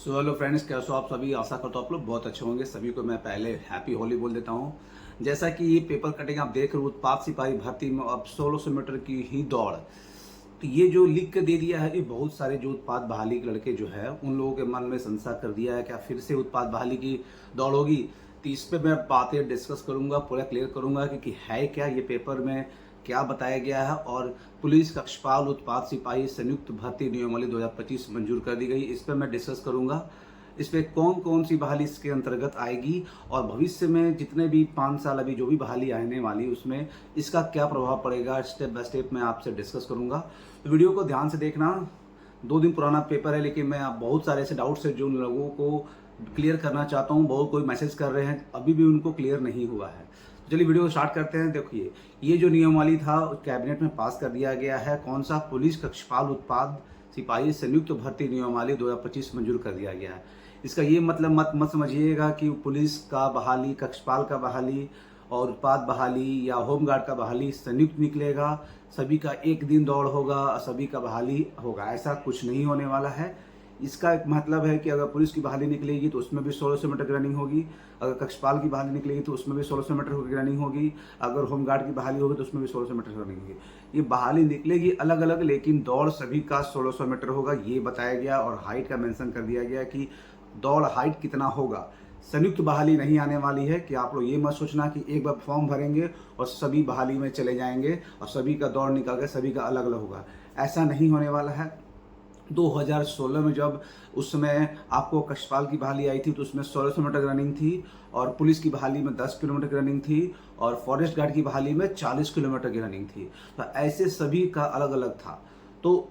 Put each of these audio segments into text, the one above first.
So hello friends, कैसे हो आप सभी। आशा करता हूँ आप लोग बहुत अच्छे होंगे। सभी को मैं पहले हैप्पी होली बोल देता हूँ। जैसा कि ये पेपर कटिंग आप देख रहे हो, उत्पाद सिपाही भर्ती में अब 1600 मीटर की ही दौड़, तो ये जो लिख के दे दिया है, ये बहुत सारे जो उत्पाद बहाली के लड़के जो है उन लोगों के मन में संशय कर दिया है क्या फिर से उत्पाद बहाली की दौड़ होगी। तो इस पर मैं बातें डिस्कस करूंगा, पूरा क्लियर करूंगा कि है क्या ये पेपर में क्या बताया गया है। और पुलिस कक्षपाल उत्पाद सिपाही संयुक्त भर्ती नियमावली 2025 मंजूर कर दी गई, इस पर मैं डिस्कस करूंगा। इस पर कौन कौन सी बहाली इसके अंतर्गत आएगी और भविष्य में जितने भी 5 साल अभी जो भी बहाली आने वाली उसमें इसका क्या प्रभाव पड़ेगा, स्टेप बाय स्टेप मैं आपसे डिस्कस करूंगा। तो वीडियो को ध्यान से देखना। 2 दिन पुराना पेपर है, लेकिन मैं बहुत सारे ऐसे डाउट्स है जो उन लोगों को क्लियर करना चाहता हूँ। बहुत कोई मैसेज कर रहे हैं, अभी भी उनको क्लियर नहीं हुआ है। तो चलिए वीडियो स्टार्ट करते हैं। देखिए, ये जो नियमावली था कैबिनेट में पास कर दिया गया है। कौन सा? पुलिस कक्षपाल उत्पाद सिपाही संयुक्त भर्ती नियमावली 2025 मंजूर कर दिया गया है। इसका ये मतलब मत समझिएगा कि पुलिस का बहाली, कक्षपाल का बहाली और उत्पाद बहाली या होमगार्ड का बहाली संयुक्त निकलेगा, सभी का एक दिन दौड़ होगा, सभी का बहाली होगा। ऐसा कुछ नहीं होने वाला है। इसका एक मतलब है कि अगर पुलिस की बहाली निकलेगी तो उसमें भी 1600 मीटर की रनिंग होगी, अगर कक्षपाल की बहाली निकलेगी तो उसमें भी 1600 मीटर की रनिंग होगी, अगर होमगार्ड की बहाली होगी तो उसमें भी 1600 मीटर की रनिंग होगी। ये बहाली निकलेगी अलग अलग, लेकिन दौड़ सभी का 1600 मीटर होगा, ये बताया गया। और हाइट का मेंशन कर दिया गया कि दौड़ हाइट कितना होगा। संयुक्त बहाली नहीं आने वाली है कि आप लोग ये मत सोचना कि एक बार फॉर्म भरेंगे और सभी बहाली में चले जाएंगे और सभी का दौड़ निकल के सभी का अलग अलग होगा। ऐसा नहीं होने वाला है। 2016 में जब उस समय आपको कक्षपाल की बहाली आई थी तो उसमें 1600 मीटर की रनिंग थी और पुलिस की बहाली में 10 किलोमीटर की रनिंग थी और फॉरेस्ट गार्ड की बहाली में 40 किलोमीटर की रनिंग थी। तो ऐसे सभी का अलग अलग था। तो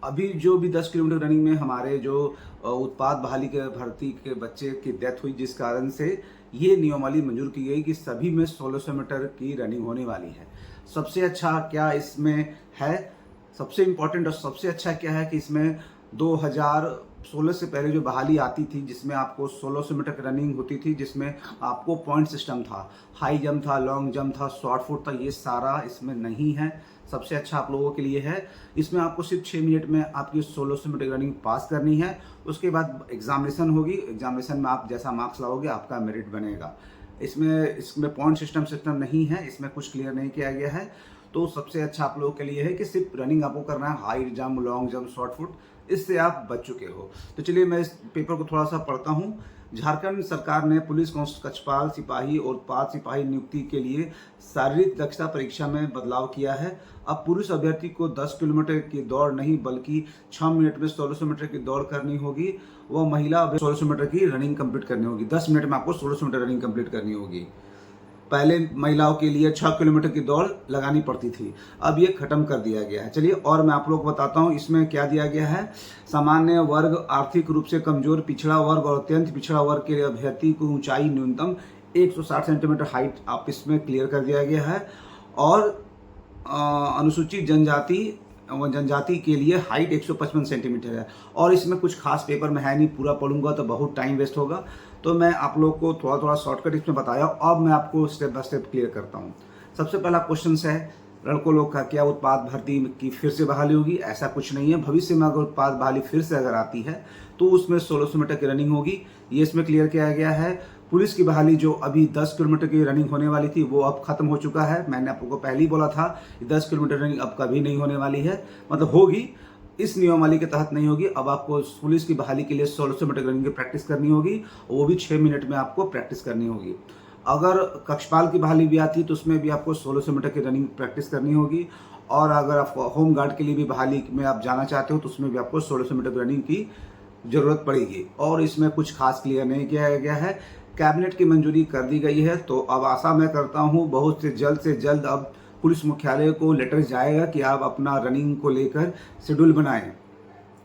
अभी जो भी 10 किलोमीटर रनिंग में हमारे जो उत्पाद बहाली के भर्ती के बच्चे की डेथ हुई, जिस कारण से ये नियमावली मंजूर की गई कि सभी में 1600 मीटर की रनिंग होने वाली है। सबसे अच्छा क्या इसमें है, सबसे इम्पोर्टेंट और सबसे अच्छा क्या है कि इसमें 2016 से पहले जो बहाली आती थी जिसमें आपको 1600 मीटर की रनिंग होती थी, जिसमें आपको पॉइंट सिस्टम था, हाई जंप था, लॉन्ग जंप था, शॉर्ट फुट था, ये सारा इसमें नहीं है। सबसे अच्छा आप लोगों के लिए है, इसमें आपको सिर्फ 6 मिनट में आपकी 1600 मीटर की रनिंग पास करनी है। उसके बाद एग्जामिनेशन होगी, एग्जामिनेशन में आप जैसा मार्क्स लाओगे आपका मेरिट बनेगा। इसमें पॉइंट सिस्टम नहीं है, इसमें कुछ क्लियर नहीं किया गया है। तो सबसे अच्छा आप लोगों के लिए है कि सिर्फ रनिंग आपको करना है, high jump, long jump, short foot, इससे आप बच चुके हो। तो चलिए मैं इस पेपर को थोड़ा सा पढ़ता हूँ। झारखंड सरकार ने पुलिस कक्षपाल सिपाही और उत्पाद सिपाही नियुक्ति के लिए शारीरिक दक्षता परीक्षा में बदलाव किया है। अब पुरुष अभ्यर्थी को 10 किलोमीटर की दौड़ नहीं बल्कि 6 मिनट में 1600 मीटर की दौड़ करनी होगी। वह महिला 1600 मीटर की रनिंग कंप्लीट करनी होगी। 10 मिनट में आपको 1600 मीटर रनिंग कंप्लीट करनी होगी। पहले महिलाओं के लिए 6 किलोमीटर की दौड़ लगानी पड़ती थी, अब ये खत्म कर दिया गया है। चलिए और मैं आप लोग को बताता हूँ इसमें क्या दिया गया है। सामान्य वर्ग, आर्थिक रूप से कमजोर, पिछड़ा वर्ग और अत्यंत पिछड़ा वर्ग के अभ्यर्थी को ऊंचाई न्यूनतम 160 सेंटीमीटर हाइट आप इसमें क्लियर कर दिया गया है। और अनुसूचित जनजाति के लिए हाइट 155 सेंटीमीटर है। और इसमें कुछ खास पेपर में है नहीं, पूरा पढ़ूंगा तो बहुत टाइम वेस्ट होगा, तो मैं आप लोग को थोड़ा थोड़ा शॉर्टकट इसमें बताया। अब मैं आपको स्टेप बाय स्टेप क्लियर करता हूँ। सबसे पहला क्वेश्चन है लड़कों लोग का, क्या उत्पाद भर्ती की फिर से बहाली होगी? ऐसा कुछ नहीं है। भविष्य में अगर उत्पाद बहाली फिर से अगर आती है तो उसमें 1600 मीटर की रनिंग होगी, ये इसमें क्लियर किया गया है। पुलिस की बहाली जो अभी 10 किलोमीटर की रनिंग होने वाली थी वो अब खत्म हो चुका है। मैंने आपको पहले ही बोला था कि 10 किलोमीटर रनिंग अब कभी नहीं होने वाली है, मतलब होगी, इस नियमावली के तहत नहीं होगी। अब आपको पुलिस की बहाली के लिए 1600 मीटर रनिंग की प्रैक्टिस करनी होगी, वो भी 6 मिनट में आपको प्रैक्टिस करनी होगी। अगर कक्षपाल की बहाली भी आती है तो उसमें भी आपको 1600 मीटर की रनिंग प्रैक्टिस करनी होगी। और अगर आप होम गार्ड के लिए भी बहाली में आप जाना चाहते हो तो उसमें भी आपको 1600 मीटर की रनिंग की जरूरत पड़ेगी। और इसमें कुछ खास क्लियर नहीं किया गया है। कैबिनेट की मंजूरी कर दी गई है, तो अब आशा मैं करता हूँ बहुत से जल्द अब पुलिस मुख्यालय को लेटर जाएगा कि आप अपना रनिंग को लेकर शेड्यूल बनाएं।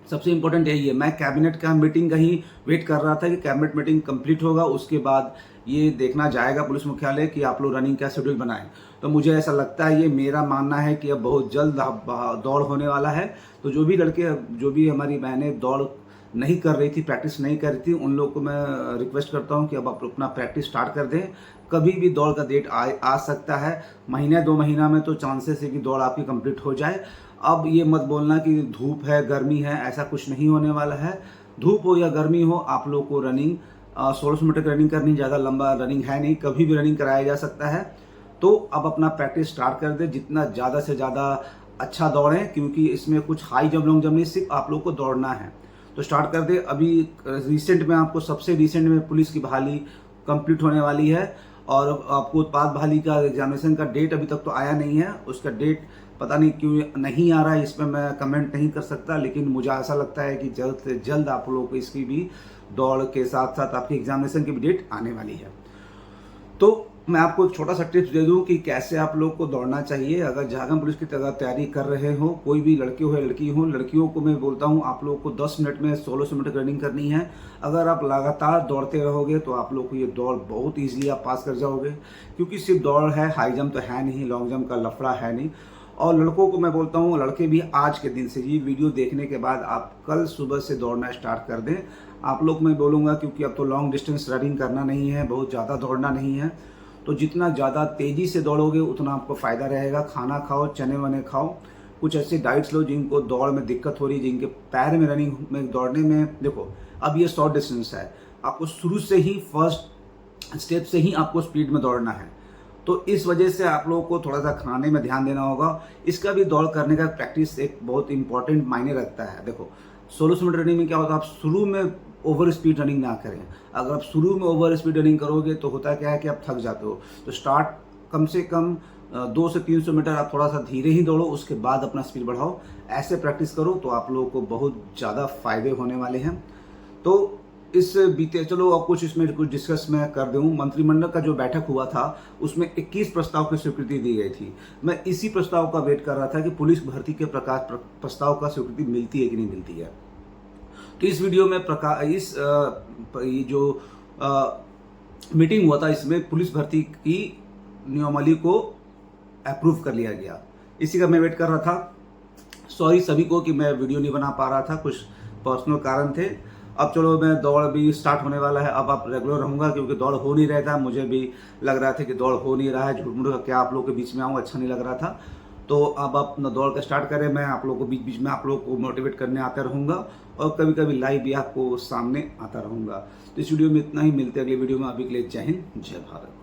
सबसे इम्पोर्टेंट यही है। मैं कैबिनेट का मीटिंग का ही वेट कर रहा था कि कैबिनेट मीटिंग कंप्लीट होगा, उसके बाद ये देखना जाएगा पुलिस मुख्यालय कि आप लोग रनिंग का शेड्यूल बनाएं। तो मुझे ऐसा लगता है, ये मेरा मानना है कि अब बहुत जल्द दौड़ होने वाला है। तो जो भी लड़के, जो भी हमारी बहनें दौड़ नहीं कर रही थी, प्रैक्टिस नहीं कर रही थी, उन लोग को मैं रिक्वेस्ट करता हूं कि अब आप अपना प्रैक्टिस स्टार्ट कर दें। कभी भी दौड़ का डेट आ सकता है, महीने 2 महीना में तो चांसेस है कि दौड़ आपकी कंप्लीट हो जाए। अब ये मत बोलना कि धूप है, गर्मी है, ऐसा कुछ नहीं होने वाला है। धूप हो या गर्मी हो, आप लोग को रनिंग 1600 मीटर की रनिंग करनी, ज़्यादा लंबा रनिंग है नहीं, कभी भी रनिंग कराया जा सकता है। तो अब अपना प्रैक्टिस स्टार्ट कर दें, जितना ज़्यादा से ज़्यादा अच्छा दौड़ें, क्योंकि इसमें कुछ हाई जंप लॉन्ग जंप नहीं, सिर्फ आप लोग को दौड़ना है। तो स्टार्ट कर दें। अभी रिसेंट में आपको सबसे रिसेंट में पुलिस की बहाली कंप्लीट होने वाली है और आपको उत्पाद बहाली का एग्जामिनेशन का डेट अभी तक तो आया नहीं है। उसका डेट पता नहीं क्यों नहीं आ रहा है, इस पर मैं कमेंट नहीं कर सकता, लेकिन मुझे ऐसा लगता है कि जल्द से जल्द आप लोगों को इसकी भी दौड़ के साथ साथ आपकी एग्जामिनेशन की भी डेट आने वाली है। तो मैं आपको एक छोटा सा टिप्स दे दूं कि कैसे आप लोग को दौड़ना चाहिए। अगर झारखंड पुलिस की तैयारी कर रहे हो, कोई भी लड़के हो या लड़की हो, लड़कियों को मैं बोलता हूं आप लोग को 10 मिनट में 1600 मीटर रनिंग करनी है। अगर आप लगातार दौड़ते रहोगे तो आप लोग को ये दौड़ बहुत ईजिली आप पास कर जाओगे, क्योंकि सिर्फ दौड़ है, हाई जंप तो है नहीं, लॉन्ग जंप का लफड़ा है नहीं। और लड़कों को मैं बोलता हूँ, लड़के भी आज के दिन से ये वीडियो देखने के बाद आप कल सुबह से दौड़ना स्टार्ट कर दें। आप लोग मैं बोलूँगा, क्योंकि अब तो लॉन्ग डिस्टेंस रनिंग करना नहीं है, बहुत ज़्यादा दौड़ना नहीं है, तो जितना ज़्यादा तेज़ी से दौड़ोगे उतना आपको फ़ायदा रहेगा। खाना खाओ, चने वने खाओ, कुछ ऐसे डाइट्स लो जिनको दौड़ में दिक्कत हो रही है, जिनके पैर में रनिंग में दौड़ने में, देखो अब ये शॉर्ट डिस्टेंस है, आपको शुरू से ही फर्स्ट स्टेप से ही आपको स्पीड में दौड़ना है। तो इस वजह से आप लोगों को थोड़ा सा खाने में ध्यान देना होगा। इसका भी दौड़ करने का प्रैक्टिस एक बहुत इंपॉर्टेंट मायने रखता है। देखो 1600 मीटर रनिंग में क्या होता है, आप शुरू में ओवर स्पीड रनिंग ना करें। अगर आप शुरू में ओवर स्पीड रनिंग करोगे तो होता क्या है कि आप थक जाते हो। तो स्टार्ट कम से कम 200 से 300 मीटर आप थोड़ा सा धीरे ही दौड़ो, उसके बाद अपना स्पीड बढ़ाओ। ऐसे प्रैक्टिस करो तो आप लोगों को बहुत ज़्यादा फायदे होने वाले हैं। तो इस बीते चलो अब कुछ इसमें कुछ डिस्कस मैं कर दूं। मंत्रिमंडल का जो बैठक हुआ था उसमें 21 प्रस्ताव की स्वीकृति दी गई थी। मैं इसी प्रस्ताव का वेट कर रहा था कि पुलिस भर्ती के प्रस्ताव का स्वीकृति मिलती है कि नहीं मिलती है। तो इस वीडियो में ये जो मीटिंग हुआ था, इसमें पुलिस भर्ती की नियमावली को अप्रूव कर लिया गया। इसी का मैं वेट कर रहा था। सॉरी सभी को कि मैं वीडियो नहीं बना पा रहा था, कुछ पर्सनल कारण थे। अब चलो मैं दौड़ भी स्टार्ट होने वाला है, अब आप रेगुलर रहूँगा, क्योंकि दौड़ हो नहीं रहा था। मुझे भी लग रहा था कि दौड़ हो नहीं रहा है, झूठ मूठ का क्या आप लोगों के बीच में आऊँ, अच्छा नहीं लग रहा था। तो अब आप अपना दौड़ का स्टार्ट करें। मैं आप लोगों को बीच बीच में आप लोगों को मोटिवेट करने आता रहूँगा और कभी कभी लाइव भी आपको सामने आता रहूँगा। तो इस वीडियो में इतना ही, मिलते हैं अगले वीडियो में। अभी के लिए जय हिंद, जय भारत।